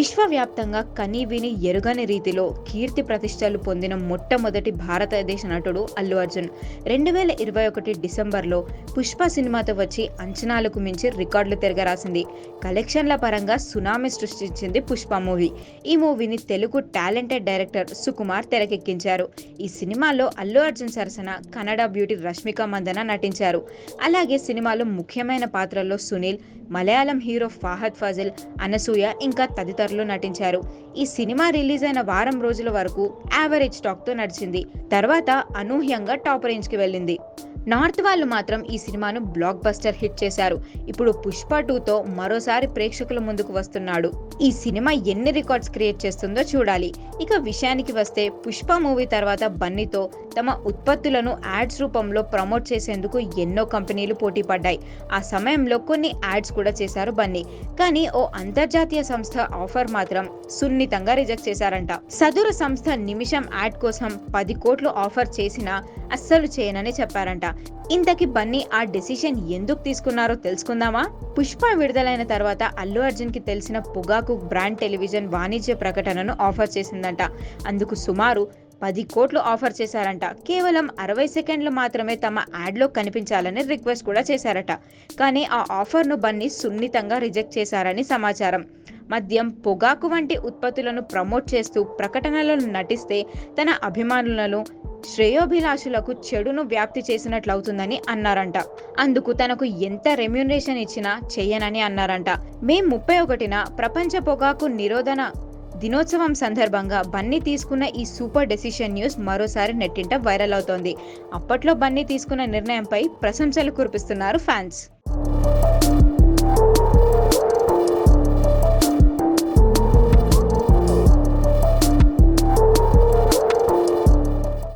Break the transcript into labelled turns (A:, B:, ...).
A: విశ్వవ్యాప్తంగా కనీవిని ఎరుగని రీతిలో కీర్తి ప్రతిష్టలు పొందిన మొట్టమొదటి భారతదేశ నటుడు అల్లు అర్జున్ 2021 డిసెంబర్లో పుష్ప సినిమాతో వచ్చి అంచనాలకు మించి రికార్డులు తిరగరాసింది. కలెక్షన్ల పరంగా సునామీ సృష్టించింది పుష్ప మూవీ. ఈ మూవీని తెలుగు టాలెంటెడ్ డైరెక్టర్ సుకుమార్ తెరకెక్కించారు. ఈ సినిమాలో అల్లు అర్జున్ సరసన కన్నడ బ్యూటీ రష్మిక మందన నటించారు. అలాగే సినిమాలో ముఖ్యమైన పాత్రల్లో సునీల్, మలయాళం హీరో ఫహద్ ఫాజిల్, అనసూయ ఇంకా తదితరులు నటించారు. ఈ సినిమా రిలీజ్ అయిన వారం రోజుల వరకు యావరేజ్ టాక్ తో నడిచింది. తర్వాత అనూహ్యంగా టాప్ రేంజ్ కి వెళ్ళింది. నార్త్ వాళ్ళు మాత్రం ఈ సినిమాను బ్లాక్ బస్టర్ హిట్ చేశారు. ఇప్పుడు పుష్ప 2తో మరోసారి ప్రేక్షకుల ముందుకు వస్తున్నాడు. ఈ సినిమా ఎన్ని రికార్డ్స్ క్రియేట్ చేస్తుందో చూడాలి. ఇక విషయానికి వస్తే పుష్ప మూవీ తర్వాత బన్నీతో తమ ఉత్పత్తులను యాడ్స్ రూపంలో ప్రమోట్ చేసేందుకు ఎన్నో కంపెనీలు పోటీ పడ్డాయి. ఆ సమయంలో కొన్ని యాడ్స్ కూడా చేశారు బన్నీ. కానీ ఓ అంతర్జాతీయ సంస్థ ఆఫర్ మాత్రం సున్నితంగా రిజెక్ట్ చేశారంట. సదరు సంస్థ నిమిషం యాడ్ కోసం 10 కోట్లు ఆఫర్ చేసినా అస్సలు చేయనని చెప్పారంట. ఇంతకీ బన్నీ ఆ డెసిషన్ ఎందుకు తీసుకున్నారో తెలుసుకుందామా? పుష్ప విడుదలైన తర్వాత అల్లు అర్జున్ కి తెలిసిన పొగాకు బ్రాండ్ టెలివిజన్ వాణిజ్య ప్రకటనను ఆఫర్ చేసిందంట. అందుకు సుమారు 10 కోట్లు ఆఫర్ చేశారంట. కేవలం 60 సెకండ్లు మాత్రమే తమ యాడ్లో కనిపించాలని రిక్వెస్ట్ కూడా చేశారట. కానీ ఆ ఆఫర్ను బన్నీ సున్నితంగా రిజెక్ట్ చేశారని సమాచారం. మద్యం, పొగాకు వంటి ఉత్పత్తులను ప్రమోట్ చేస్తూ ప్రకటనలను నటిస్తే తన అభిమానులను, శ్రేయోభిలాషులకు చెడును వ్యాప్తి చేసినట్లవుతుందని అన్నారంట. అందుకు తనకు ఎంత రెమ్యూనరేషన్ ఇచ్చినా చెయ్యనని అన్నారంట. మే 31న ప్రపంచ పొగాకు నిరోధన దినోత్సవం సందర్భంగా బన్నీ తీసుకున్న ఈ సూపర్ డెసిషన్ న్యూస్ మరోసారి నెట్టింట వైరల్ అవుతోంది. అప్పట్లో బన్నీ తీసుకున్న నిర్ణయంపై ప్రశంసలు కురిపిస్తున్నారు ఫ్యాన్స్.